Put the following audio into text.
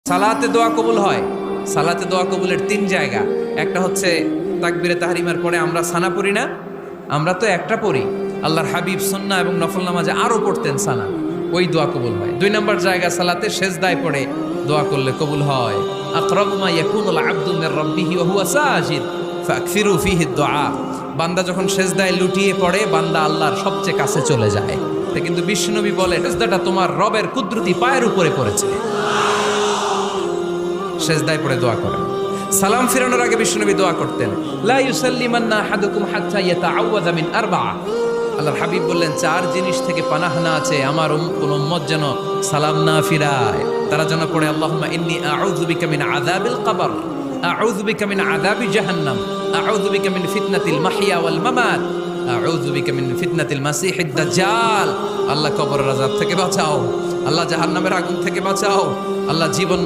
সালাতে দোয়া কবুল হয়। সালাতে দোয়া কবুলের 3 জায়গা। একটা হচ্ছে তাকবীরে তাহরিমার পরে আমরা সানা পড়ি না, আমরা তো একটা পড়ি। আল্লাহর হাবিব সুন্নাহ এবং নফল নামাজে আরো পড়তেন সানা, ওই দোয়া কবুল হয়। 2 নম্বর জায়গা সালাতে সেজদায় পড়ে দোয়া করলে কবুল হয়। আকরাবু মা ইয়াকুনুল আবদু মির রাব্বিহি ওয়া হুয়া সাজিদ ফাকসিরু ফিহি দুআ। বান্দা যখন সেজদায় লুটিয়ে পড়ে, বান্দা আল্লাহর সবচেয়ে কাছে চলে যায়। কিন্তু বিশ্বনবী বলে, সেজদাটা তোমার রবের কুদরতি পায়ের উপরে পড়েছে। সেজদায় পড়ে দোয়া করেন। সালাম ফিরানোর আগে বিশ্বনবী দোয়া করতেন, লা ইউসাল্লিমান্না আহাদুকুম হাত্তা ইয়াতাআওয়াযা মিন আরবা'a। আল্লাহর হাবিব বললেন, 4 জিনিস থেকে পানাহ না আছে আমার কোন উম্মত যেন সালাম না ফিরায়। তারা যেন পড়ে, আল্লাহুম্মা ইন্নী আউযু বিকা মিন আযাবিল কবর, আউযু বিকা মিন আযাবি জাহান্নাম, আউযু বিকা মিন ফিতনাতিল মাহইয়া ওয়াল মামাত, আউযু বিকা মিন ফিতনাতিল মাসিহিদ দাজ্জাল। আল্লাহ কবরের আযাব থেকে বাঁচাও, আল্লাহ জাহান্নামের আগুন থেকে বাঁচাও, আল্লাহ জীবন